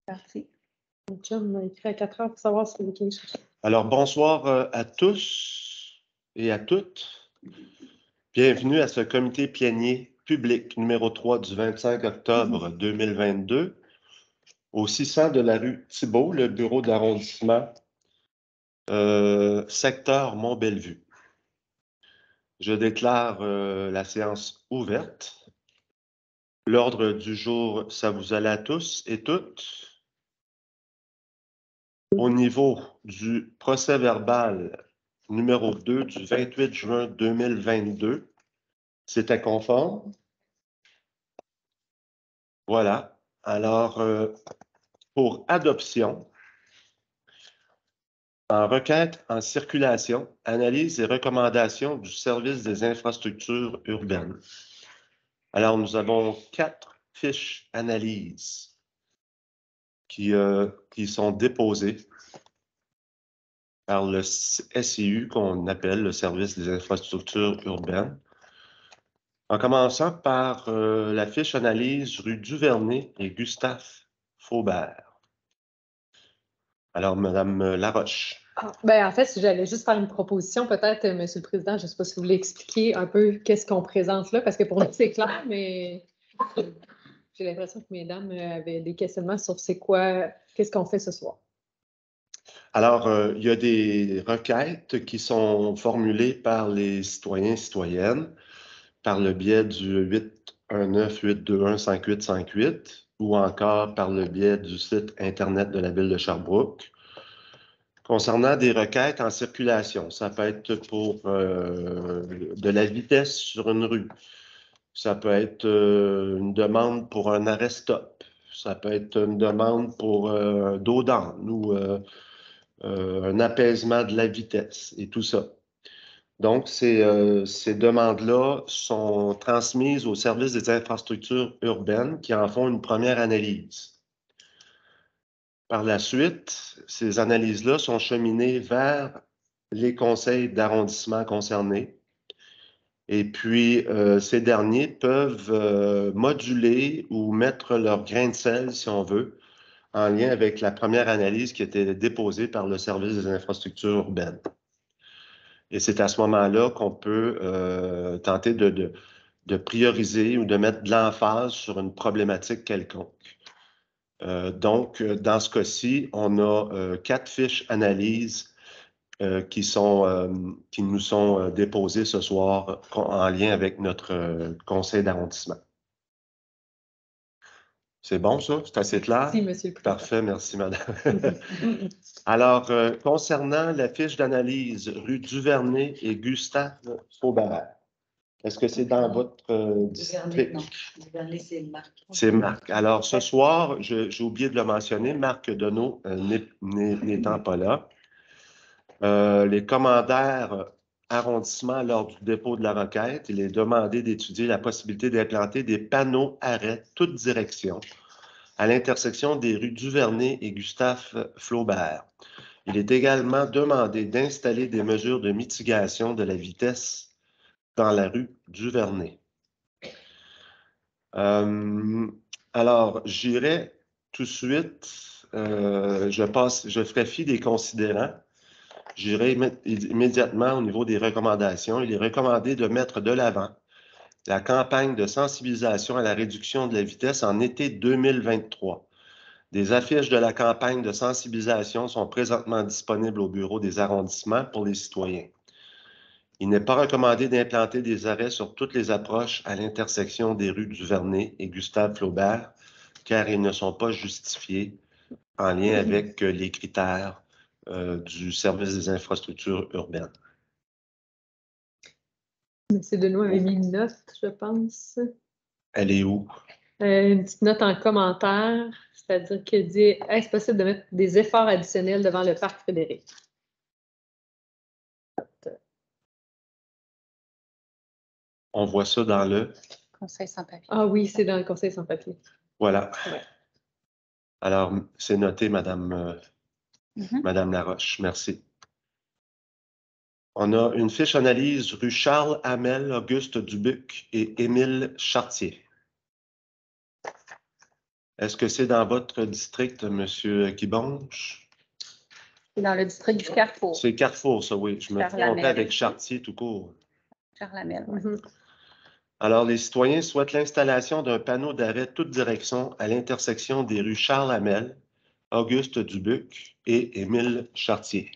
Parti. Mon chum m'a écrit à 4 heures pour savoir si c'est OK. Alors, bonsoir à tous et à toutes. Bienvenue à ce comité plénier public numéro 3 du 25 octobre 2022 au 600 de la rue Thibault, le bureau d'arrondissement, secteur Mont-Bellevue. Je déclare la séance ouverte. L'ordre du jour, ça vous allait à tous et toutes. Au niveau du procès-verbal numéro 2 du 28 juin 2022, c'était conforme. Voilà. Alors, pour adoption, en requête en circulation, analyse et recommandations du service des infrastructures urbaines. Alors, nous avons 4 fiches analyses qui sont déposées par le SIU, qu'on appelle le service des infrastructures urbaines. En commençant par la fiche analyse rue Duvernay et Gustave Faubert. Alors, Madame Laroche. En fait, j'allais juste faire une proposition, peut-être, Monsieur le Président, je ne sais pas si vous voulez expliquer un peu qu'est-ce qu'on présente là, parce que pour nous, c'est clair, mais j'ai l'impression que mesdames avaient des questionnements sur c'est quoi, qu'est-ce qu'on fait ce soir. Alors, il y a des requêtes qui sont formulées par les citoyens et citoyennes par le biais du 819-821-5858 ou encore par le biais du site Internet de la Ville de Sherbrooke. Concernant des requêtes en circulation, ça peut être pour de la vitesse sur une rue. Ça peut être une demande pour un arrêt-stop. Ça peut être une demande pour dos d'âne ou un apaisement de la vitesse et tout ça. Donc, ces demandes-là sont transmises au service des infrastructures urbaines qui en font une première analyse. Par la suite, ces analyses-là sont cheminées vers les conseils d'arrondissement concernés. Et puis, ces derniers peuvent moduler ou mettre leur grain de sel, si on veut, en lien avec la première analyse qui était déposée par le service des infrastructures urbaines. Et c'est à ce moment-là qu'on peut tenter de prioriser ou de mettre de l'emphase sur une problématique quelconque. Donc, dans ce cas-ci, on a 4 fiches analyses qui nous sont déposées ce soir en lien avec notre conseil d'arrondissement. C'est bon, ça? C'est assez clair? Merci, Monsieur le Président. Parfait, merci, Madame. Alors, concernant la fiche d'analyse rue Duvernay et Gustave Faubert, est-ce que c'est dans votre district? Non, Duvernay, c'est Marc. C'est Marc. Alors, ce soir, j'ai oublié de le mentionner, Marc Deneau n'étant pas là. Les commandeurs arrondissement, lors du dépôt de la requête, il est demandé d'étudier la possibilité d'implanter des panneaux arrêt toutes directions à l'intersection des rues Duvernay et Gustave Flaubert. Il est également demandé d'installer des mesures de mitigation de la vitesse dans la rue Duvernay. Alors, j'irai tout de suite, je ferai fi des considérants. J'irai immédiatement au niveau des recommandations. Il est recommandé de mettre de l'avant la campagne de sensibilisation à la réduction de la vitesse en été 2023. Des affiches de la campagne de sensibilisation sont présentement disponibles au bureau des arrondissements pour les citoyens. Il n'est pas recommandé d'implanter des arrêts sur toutes les approches à l'intersection des rues Duvernay et Gustave Flaubert, car ils ne sont pas justifiés en lien avec les critères du service des infrastructures urbaines. M. Deneau avait mis une note, je pense. Elle est où? Une petite note en commentaire, c'est-à-dire qu'il dit « Est-ce possible de mettre des efforts additionnels devant le parc Frédéric? » On voit ça dans le... Conseil sans papier. Ah oui, c'est dans le conseil sans papier. Voilà. Ouais. Alors, c'est noté, Madame Laroche. Merci. On a une fiche analyse rue Charles Hamel, Auguste Dubuc et Émile Chartier. Est-ce que c'est dans votre district, M. Kibonge? C'est dans le district du Carrefour. C'est Carrefour, ça, oui. Je me trompais avec Chartier tout court. Charlamel, oui. Alors, les citoyens souhaitent l'installation d'un panneau d'arrêt toute direction à l'intersection des rues Charles-Hamel, Auguste Dubuc et Émile Chartier.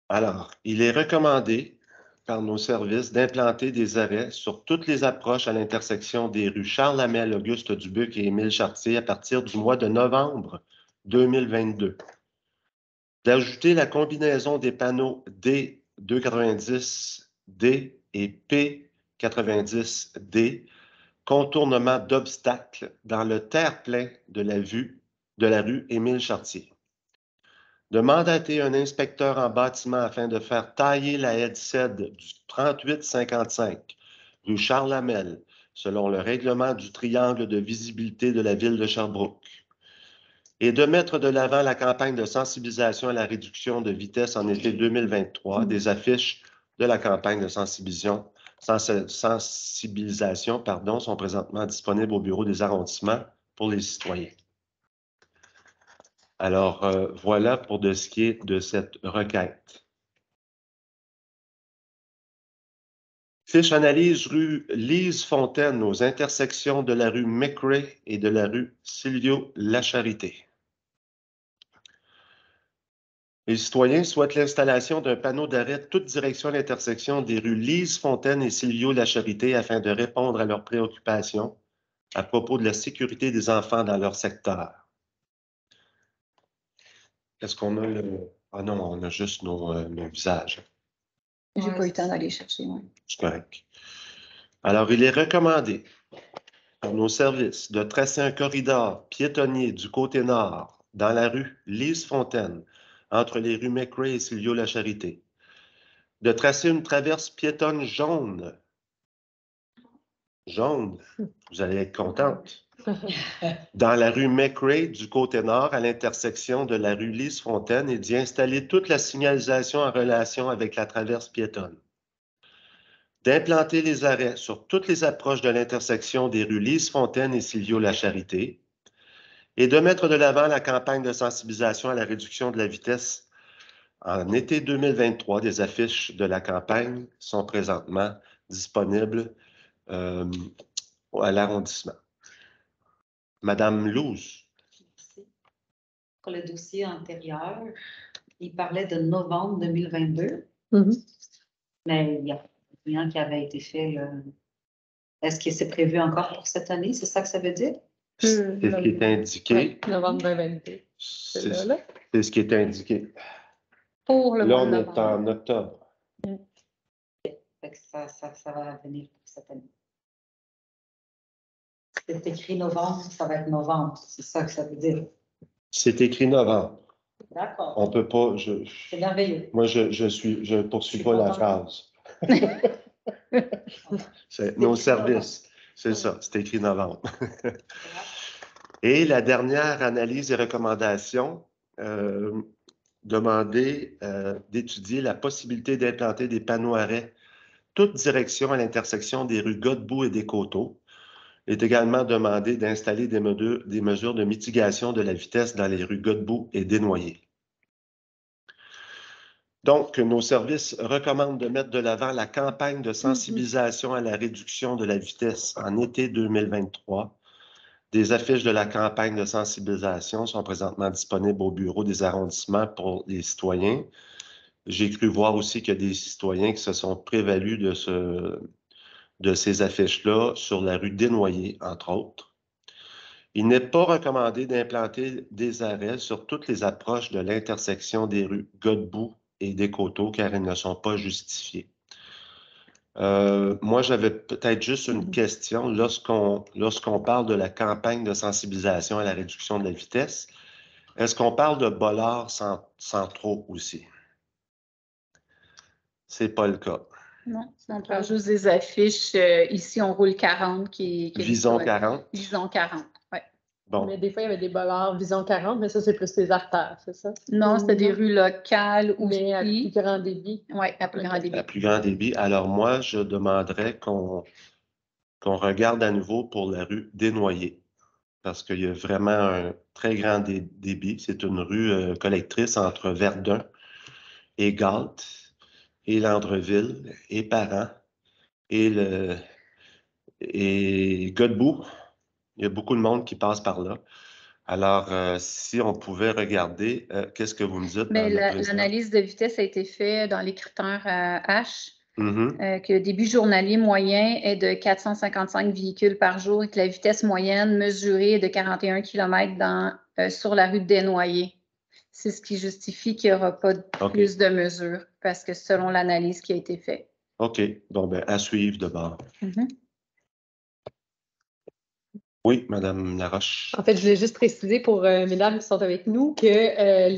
Alors, il est recommandé par nos services d'implanter des arrêts sur toutes les approches à l'intersection des rues Charles-Hamel, Auguste Dubuc et Émile Chartier à partir du mois de novembre 2022. D'ajouter la combinaison des panneaux D290D et P90D, contournement d'obstacles dans le terre-plein de la rue Émile Chartier. De mandater un inspecteur en bâtiment afin de faire tailler la haie de cèdre du 3855 rue Charles-Hamel, selon le règlement du triangle de visibilité de la ville de Sherbrooke, et de mettre de l'avant la campagne de sensibilisation à la réduction de vitesse en été 2023. Des affiches de la campagne de sensibilisation sont présentement disponibles au bureau des arrondissements pour les citoyens. Alors, voilà pour de ce qui est de cette requête. Fiche analyse rue Lise-Fontaine aux intersections de la rue McRae et de la rue Silvio-Lacharité. Les citoyens souhaitent l'installation d'un panneau d'arrêt toute direction à l'intersection des rues Lise-Fontaine et Silvio-Lacharité afin de répondre à leurs préoccupations à propos de la sécurité des enfants dans leur secteur. Est-ce qu'on a le... Ah non, on a juste nos visages. J'ai pas eu le temps d'aller chercher, moi. C'est correct. Alors, il est recommandé par nos services de tracer un corridor piétonnier du côté nord dans la rue Lise-Fontaine, entre les rues McRae et Silvio-Lacharité, de tracer une traverse piétonne jaune. Jaune, vous allez être contente. Dans la rue McRae, du côté nord, à l'intersection de la rue Lise-Fontaine, et d'y installer toute la signalisation en relation avec la traverse piétonne. D'implanter les arrêts sur toutes les approches de l'intersection des rues Lise-Fontaine et Silvio-Lacharité, et de mettre de l'avant la campagne de sensibilisation à la réduction de la vitesse en été 2023. Des affiches de la campagne sont présentement disponibles à l'arrondissement. Madame Louz. Merci. Pour le dossier antérieur, il parlait de novembre 2022, mais il y a rien qui avait été fait. Là. Est-ce que c'est prévu encore pour cette année? C'est ça que ça veut dire? C'est ce qui est indiqué. Oui, novembre 2022. C'est ce qui est indiqué. Pour le Là, mois de on est novembre. en octobre. Fait que ça va venir pour cette année. C'est écrit novembre, ça va être novembre. C'est ça que ça veut dire. C'est écrit novembre. D'accord. On peut pas. C'est merveilleux. Moi, je poursuis pas la phrase. C'est nos services. C'est ça, c'est écrit novembre. Et la dernière analyse et recommandation, demander d'étudier la possibilité d'implanter des panneaux arrêts toute direction à l'intersection des rues Godbout et des Coteaux. Il est également demandé d'installer des mesures de mitigation de la vitesse dans les rues Godbout et Desnoyers. Donc, nos services recommandent de mettre de l'avant la campagne de sensibilisation à la réduction de la vitesse en été 2023. Des affiches de la campagne de sensibilisation sont présentement disponibles au bureau des arrondissements pour les citoyens. J'ai cru voir aussi qu'il y a des citoyens qui se sont prévalus de ces affiches-là sur la rue Desnoyers, entre autres. Il n'est pas recommandé d'implanter des arrêts sur toutes les approches de l'intersection des rues Godbout et des Coteaux, car ils ne sont pas justifiés. Moi, j'avais peut-être juste une question. Lorsqu'on parle de la campagne de sensibilisation à la réduction de la vitesse, est-ce qu'on parle de bollards centraux aussi? Ce n'est pas le cas. Non, on parle juste des affiches. Ici, on roule 40 qui Visons 40. Visons 40, oui. Bon. Mais des fois, il y avait des bollards Vision 40, mais ça, c'est plus les artères, c'est ça? Non, c'était des rues locales aussi. Mais à plus grand débit. Oui, à plus grand débit. À plus grand débit. Alors moi, je demanderais qu'on qu'on regarde à nouveau pour la rue Desnoyers, parce qu'il y a vraiment un très grand débit. C'est une rue collectrice entre Verdun et Galt, et Landreville, et Parent, et Godbout. Il y a beaucoup de monde qui passe par là. Alors, si on pouvait regarder, qu'est-ce que vous me dites, Mais Madame la Présidente? l'analyse de vitesse a été faite dans les critères H, Mhm. que le débit journalier moyen est de 455 véhicules par jour et que la vitesse moyenne mesurée est de 41 km sur la rue de Desnoyers. C'est ce qui justifie qu'il n'y aura pas plus de mesures, parce que selon l'analyse qui a été faite. OK. Bon, ben, à suivre de bord. Mhm. Oui, Madame Laroche. En fait, je voulais juste préciser pour mesdames qui sont avec nous que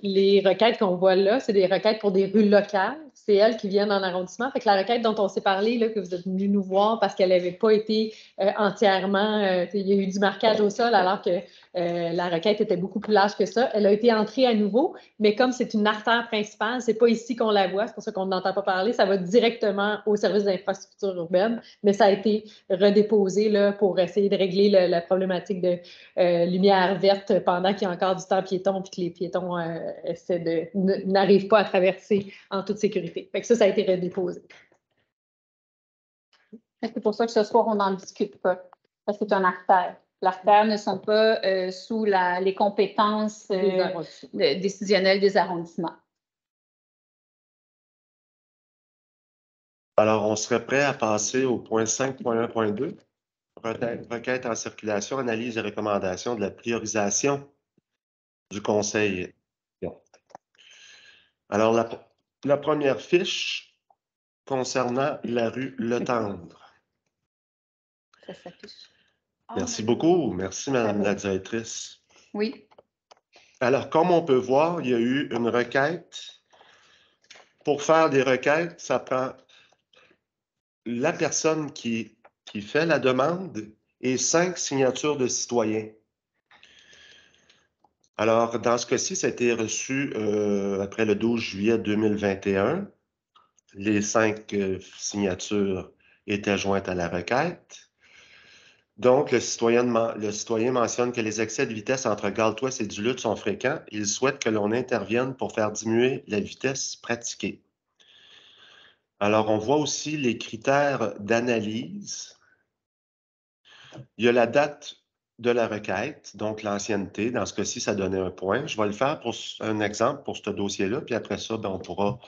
les requêtes qu'on voit là, c'est des requêtes pour des rues locales. C'est elles qui viennent en arrondissement. Fait que la requête dont on s'est parlé, là, que vous êtes venus nous voir parce qu'elle n'avait pas été entièrement... il y a eu du marquage au sol alors que la requête était beaucoup plus large que ça. Elle a été entrée à nouveau, mais comme c'est une artère principale, c'est pas ici qu'on la voit, c'est pour ça qu'on n'entend pas parler. Ça va directement au service d'infrastructure urbaine, mais ça a été redéposé là, pour essayer de régler la problématique de lumière verte pendant qu'il y a encore du temps piéton puis que les piétons n'arrivent pas à traverser en toute sécurité. Fait que ça a été redéposé. C'est pour ça que ce soir, on n'en discute pas, parce que c'est un artère. L'artère ne sont pas sous les compétences décisionnelles des arrondissements. Alors, on serait prêt à passer au point 5.1.2. Requête en circulation, analyse et recommandation de la priorisation du Conseil. Alors, la première fiche concernant la rue Le Tendre. Ça s'affiche. Merci beaucoup. Merci, Madame la directrice. Oui. Alors, comme on peut voir, il y a eu une requête. Pour faire des requêtes, ça prend la personne qui fait la demande et 5 signatures de citoyens. Alors, dans ce cas-ci, ça a été reçu après le 12 juillet 2021. Les 5 signatures étaient jointes à la requête. Donc, le citoyen mentionne que les excès de vitesse entre Galtois et Duluth sont fréquents. Il souhaite que l'on intervienne pour faire diminuer la vitesse pratiquée. Alors, on voit aussi les critères d'analyse. Il y a la date de la requête, donc l'ancienneté. Dans ce cas-ci, ça donnait un point. Je vais le faire pour un exemple pour ce dossier-là, puis après ça, on pourra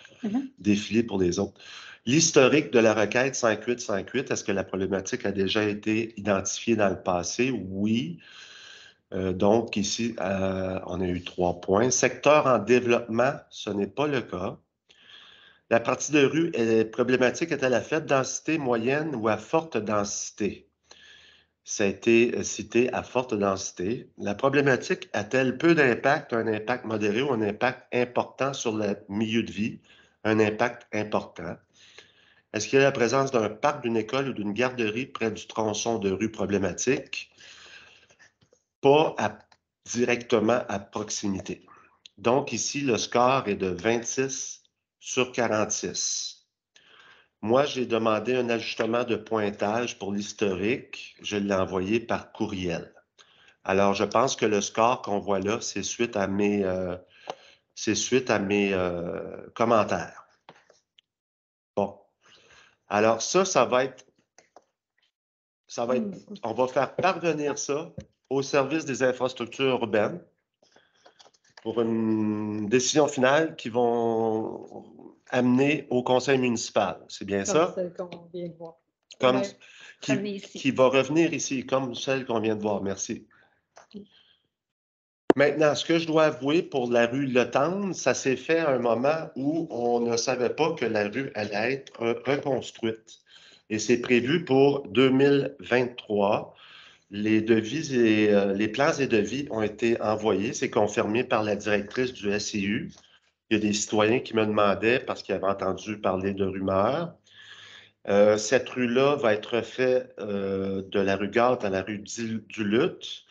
défiler pour les autres. L'historique de la requête 5858, est-ce que la problématique a déjà été identifiée dans le passé? Oui. Donc, ici, on a eu 3 points. Secteur en développement, ce n'est pas le cas. La partie de rue problématique est-elle à faible densité, moyenne ou à forte densité? Ça a été cité à forte densité. La problématique a-t-elle peu d'impact, un impact modéré ou un impact important sur le milieu de vie? Un impact important. Est-ce qu'il y a la présence d'un parc, d'une école ou d'une garderie près du tronçon de rue problématique? Pas directement à proximité. Donc ici, le score est de 26 sur 46. Moi, j'ai demandé un ajustement de pointage pour l'historique. Je l'ai envoyé par courriel. Alors, je pense que le score qu'on voit là, c'est suite à mes commentaires. Bon. Alors, ça va être, on va faire parvenir ça au service des infrastructures urbaines pour une décision finale qu'ils vont amener au conseil municipal. C'est bien ça? Comme celle qu'on vient de voir. Qui va revenir ici, comme celle qu'on vient de voir. Merci. Maintenant, ce que je dois avouer pour la rue Le Tendre, ça s'est fait à un moment où on ne savait pas que la rue allait être reconstruite. Et c'est prévu pour 2023. Les devis et les plans et devis ont été envoyés. C'est confirmé par la directrice du SCU. Il y a des citoyens qui me demandaient, parce qu'ils avaient entendu parler de rumeurs, cette rue-là va être faite de la rue Galt à la rue Duluth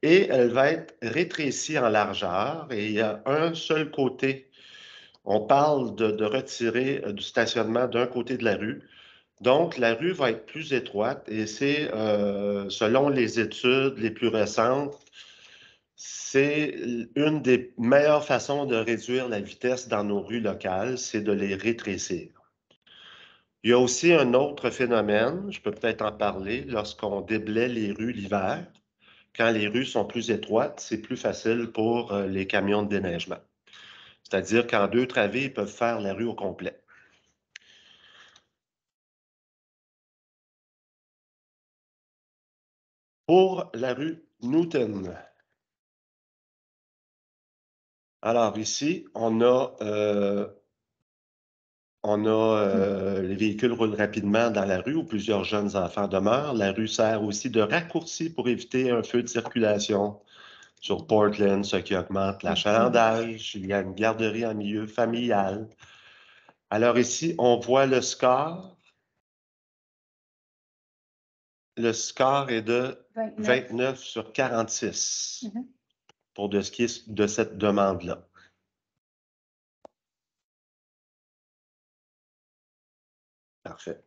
et elle va être rétrécie en largeur et il y a un seul côté. On parle de retirer du stationnement d'un côté de la rue Donc, la rue va être plus étroite et c'est, selon les études les plus récentes, c'est une des meilleures façons de réduire la vitesse dans nos rues locales, c'est de les rétrécir. Il y a aussi un autre phénomène, je peux peut-être en parler, lorsqu'on déblaye les rues l'hiver, quand les rues sont plus étroites, c'est plus facile pour les camions de déneigement. C'est-à-dire qu'en 2 travées, ils peuvent faire la rue au complet. Pour la rue Newton. Alors ici, les véhicules roulent rapidement dans la rue où plusieurs jeunes enfants demeurent. La rue sert aussi de raccourci pour éviter un feu de circulation sur Portland, ce qui augmente l'achalandage. Il y a une garderie en milieu familial. Alors ici, on voit le score. Le score est de 29 sur 46 pour de ce qui est de cette demande-là. Parfait.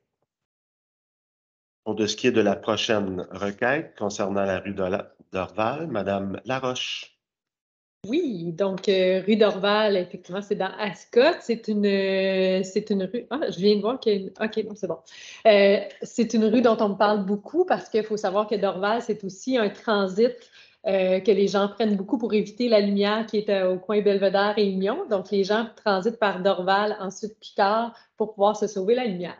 Pour de ce qui est de la prochaine requête concernant la rue d'Orval, Madame Laroche. Oui, donc rue d'Orval, effectivement, c'est dans Ascot. C'est une rue. Ah, je viens de voir qu'il y a une. OK, non, c'est bon. C'est une rue dont on me parle beaucoup parce qu'il faut savoir que d'Orval, c'est aussi un transit que les gens prennent beaucoup pour éviter la lumière qui est au coin Belvedere et Union. Donc, les gens transitent par Dorval, ensuite Picard, pour pouvoir se sauver la lumière.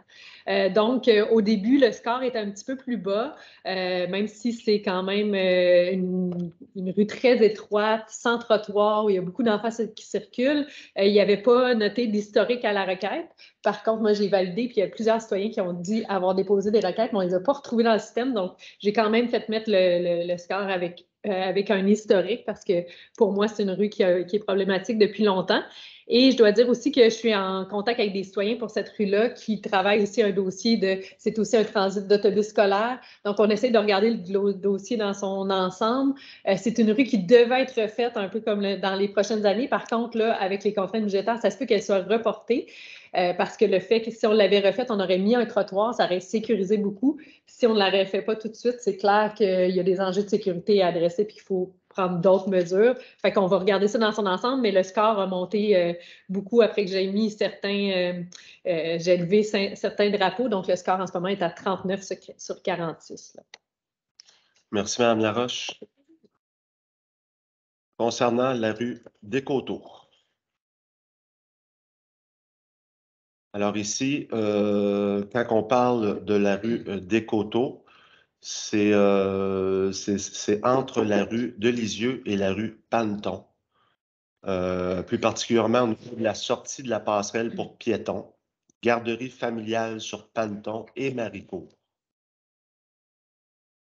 Donc, au début, le score est un petit peu plus bas, même si c'est quand même une rue très étroite, sans trottoir, où il y a beaucoup d'enfants qui circulent. Il n'y avait pas noté d'historique à la requête. Par contre, moi, j'ai validé, puis il y a plusieurs citoyens qui ont dit avoir déposé des requêtes, mais on ne les a pas retrouvées dans le système. Donc, j'ai quand même fait mettre le score avec un historique parce que pour moi, c'est une rue qui est problématique depuis longtemps. Et je dois dire aussi que je suis en contact avec des citoyens pour cette rue-là qui travaillent aussi un dossier c'est aussi un transit d'autobus scolaire. Donc, on essaie de regarder le dossier dans son ensemble. C'est une rue qui devait être refaite un peu comme dans les prochaines années. Par contre, là, avec les contraintes budgétaires, ça se peut qu'elle soit reportée. Parce que le fait que si on l'avait refaite, on aurait mis un trottoir, ça aurait sécurisé beaucoup. Si on ne la refait pas tout de suite, c'est clair qu'il y a des enjeux de sécurité à adresser et qu'il faut prendre d'autres mesures. Fait qu'on va regarder ça dans son ensemble, mais le score a monté beaucoup après que j'ai mis j'ai levé certains drapeaux. Donc, le score en ce moment est à 39 sur 46. Là. Merci, Mme Laroche. Concernant la rue des Coteaux. Alors ici, quand on parle de la rue des Coteaux, c'est entre la rue de Lisieux et la rue Panneton. Plus particulièrement au niveau de la sortie de la passerelle pour piétons, garderie familiale sur Panneton et Maricourt.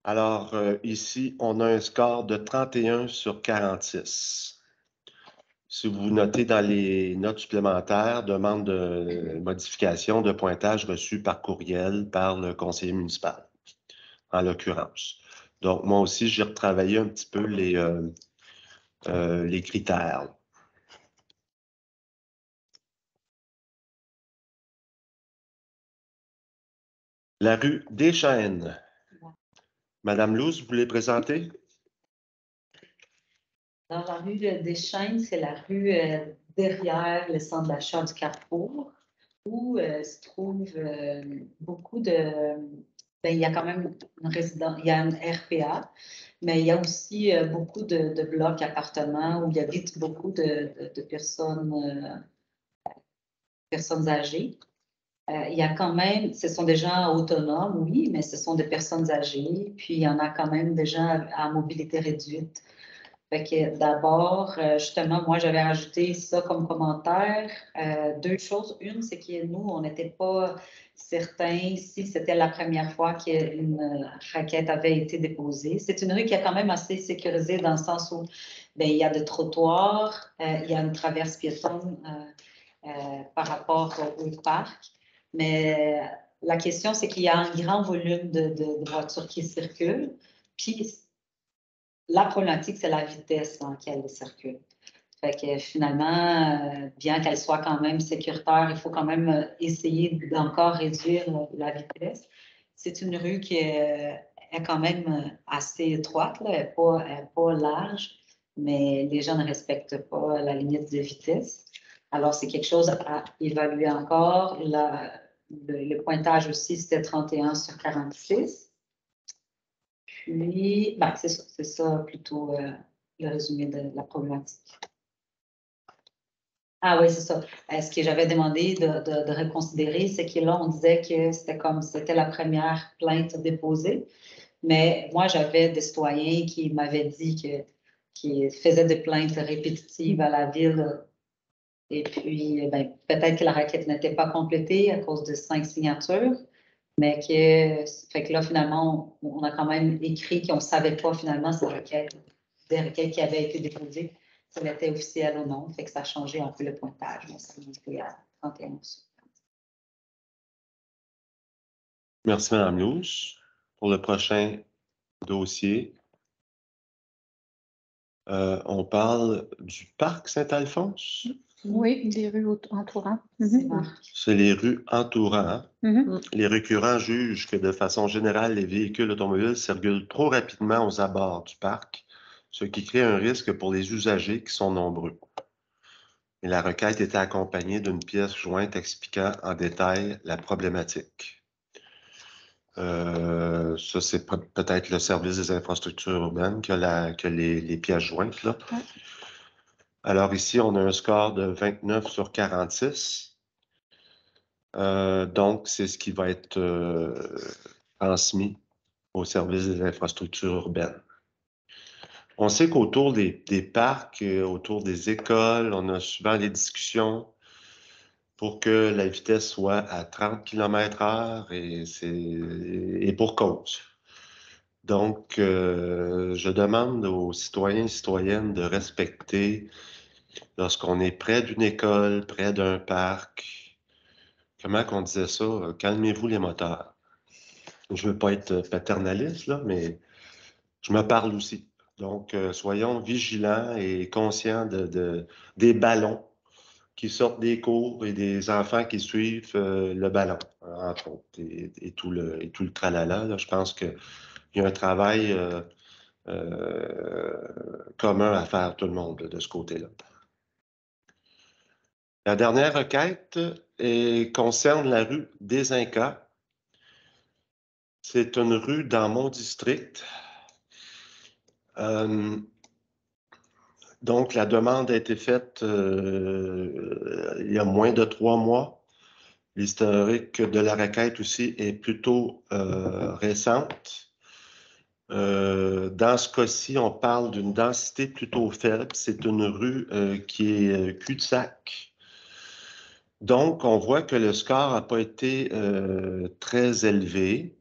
Alors, ici, on a un score de 31 sur 46. Si vous notez dans les notes supplémentaires, demande de modification de pointage reçu par courriel par le conseiller municipal, en l'occurrence. Donc, moi aussi, j'ai retravaillé un petit peu les critères. La rue des Chênes. Madame Louz, vous voulez présenter? Dans la rue des Chênes, c'est la rue derrière le centre d'achat du Carrefour, où se trouve beaucoup de... il y a quand même il y a une RPA, mais il y a aussi beaucoup de blocs appartements où il y habite beaucoup de personnes âgées. Il y a quand même, ce sont des gens autonomes, oui, mais ce sont des personnes âgées, puis il y en a quand même des gens à mobilité réduite. Fait que d'abord, justement, moi, j'avais rajouté ça comme commentaire. 2 choses. Une, c'est que nous, on n'était pas certains si c'était la première fois qu'une requête avait été déposée. C'est une rue qui est quand même assez sécurisée dans le sens où bien, il y a des trottoirs, il y a une traverse piétonne par rapport au parc. Mais la question, c'est qu'il y a un grand volume de voitures qui circulent. Puis, la problématique, c'est la vitesse dans laquelle elle circule. Fait que finalement, bien qu'elle soit quand même sécuritaire, il faut quand même essayer d'encore réduire la vitesse. C'est une rue qui est quand même assez étroite, là. Elle n'est pas large, mais les gens ne respectent pas la limite de vitesse. Alors, c'est quelque chose à évaluer encore. Le pointage aussi, c'était 31/46. Puis, ben, c'est ça plutôt le résumé de la problématique. Ah oui, c'est ça. Ce que j'avais demandé de reconsidérer, c'est que là, on disait que c'était la première plainte déposée. Mais moi, j'avais des citoyens qui m'avaient dit qu'ils faisaient des plaintes répétitives à la ville. Et puis, ben, peut-être que la requête n'était pas complétée à cause de 5 signatures. Mais fait que là, finalement, on a quand même écrit qu'on ne savait pas finalement si des requêtes qui avaient été déposées, si elles étaient officielles ou non. Fait que ça a changé un peu le pointage. Mais ça a monté à 31. Merci, Mme Louche. Pour le prochain dossier, on parle du parc Saint-Alphonse. Oui, des rues entourant. C'est les rues entourant. Les récurrents jugent que de façon générale, les véhicules automobiles circulent trop rapidement aux abords du parc, ce qui crée un risque pour les usagers qui sont nombreux. Et la requête était accompagnée d'une pièce jointe expliquant en détail la problématique. Ça, c'est peut-être le service des infrastructures urbaines qui a les pièces jointes, là. Ouais. Alors ici, on a un score de 29/46. Donc, c'est ce qui va être transmis au service des infrastructures urbaines. On sait qu'autour des parcs, autour des écoles, on a souvent des discussions pour que la vitesse soit à 30 km/h et pour cause. Donc, je demande aux citoyens et citoyennes de respecter lorsqu'on est près d'une école, près d'un parc. Comment qu'on disait ça? Calmez-vous les moteurs. Je ne veux pas être paternaliste, là, mais je me parle aussi. Donc, soyons vigilants et conscients des ballons qui sortent des cours et des enfants qui suivent le ballon, entre autres, et tout le tralala. Là. Je pense qu'il y a un travail commun à faire tout le monde là, de ce côté-là. La dernière requête concerne la rue des Incas. C'est une rue dans mon district. Donc, la demande a été faite il y a moins de 3 mois. L'historique de la requête aussi est plutôt récente. Dans ce cas-ci, on parle d'une densité plutôt faible. C'est une rue qui est cul-de-sac. Donc, on voit que le score n'a pas été très élevé.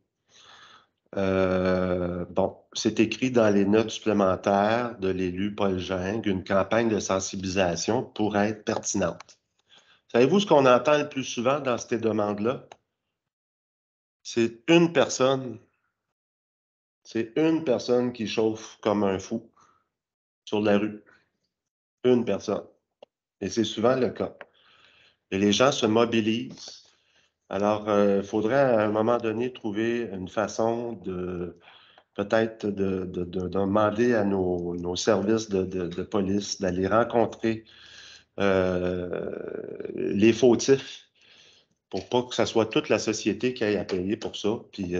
Bon, c'est écrit dans les notes supplémentaires de l'élu Paul Geng, une campagne de sensibilisation pourrait être pertinente. Savez-vous ce qu'on entend le plus souvent dans ces demandes-là? C'est une personne qui chauffe comme un fou sur la rue. Une personne. Et c'est souvent le cas. Et les gens se mobilisent. Alors, il faudrait à un moment donné trouver une façon de peut-être de demander à nos services de police d'aller rencontrer les fautifs pour pas que ce soit toute la société qui aille à payer pour ça. Puis,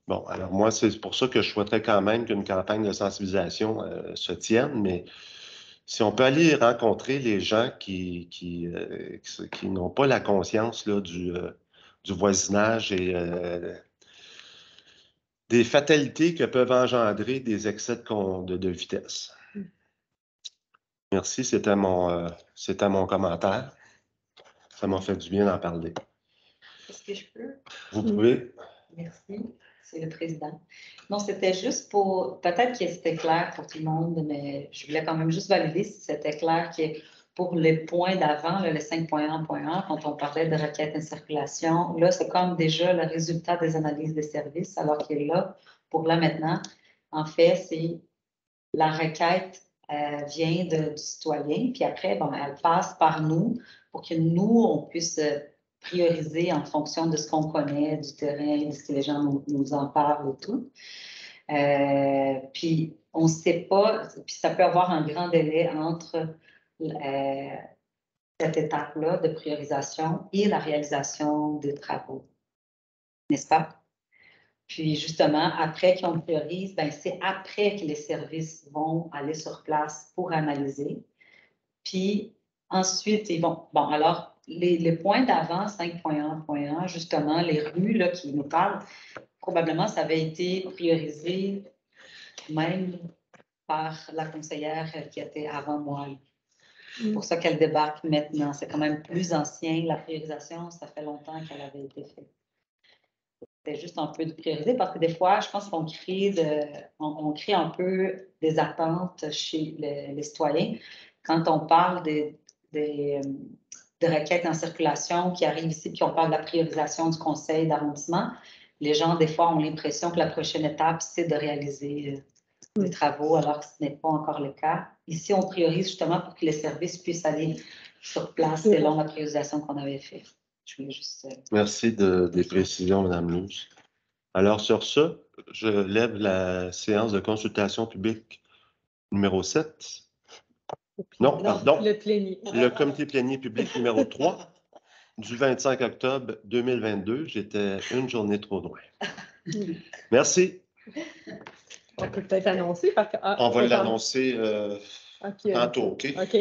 bon, alors moi, c'est pour ça que je souhaiterais quand même qu'une campagne de sensibilisation se tienne, mais si on peut aller rencontrer les gens qui n'ont pas la conscience là, du voisinage et des fatalités que peuvent engendrer des excès de vitesse. Merci, c'était mon commentaire. Ça m'a fait du bien d'en parler. Est-ce que je peux? Vous pouvez? Merci, c'est le président. Non, c'était juste pour, peut-être que c'était clair pour tout le monde, mais je voulais quand même juste valider si c'était clair que pour les points d'avant, le 5.1.1, quand on parlait de requête en circulation, là, c'est comme déjà le résultat des analyses des services, alors que là, pour là maintenant, en fait, c'est la requête vient du citoyen, puis après, bon, elle passe par nous pour que nous, on puisse prioriser en fonction de ce qu'on connaît, du terrain, de ce que les gens nous en parlent et tout. Puis on ne sait pas, puis ça peut avoir un grand délai entre cette étape-là de priorisation et la réalisation des travaux, n'est-ce pas? Puis justement, après qu'on priorise, ben, c'est après que les services vont aller sur place pour analyser. Puis ensuite, ils vont... Bon, alors, les points d'avant, 5.1.1, justement, les rues là, qui nous parlent, probablement, ça avait été priorisé même par la conseillère qui était avant moi. C'est pour ça qu'elle débarque maintenant. C'est quand même plus ancien. La priorisation, ça fait longtemps qu'elle avait été faite. C'est juste un peu de prioriser parce que des fois, je pense qu'on crée, on crée un peu des attentes chez les citoyens. Quand on parle des requêtes en circulation qui arrivent ici, puis on parle de la priorisation du conseil d'arrondissement, les gens, des fois, ont l'impression que la prochaine étape, c'est de réaliser des travaux, alors que ce n'est pas encore le cas. Ici, on priorise justement pour que les services puissent aller sur place selon la priorisation qu'on avait faite. Je voulais juste... Merci des précisions, Mme Luz. Alors, sur ce, je lève la séance de consultation publique numéro 7. Non, pardon. Le comité plénier public numéro 3 du 25 octobre 2022. J'étais une journée trop loin. Merci. On peut peut-être annoncer parce que... on va l'annoncer tantôt, OK? OK.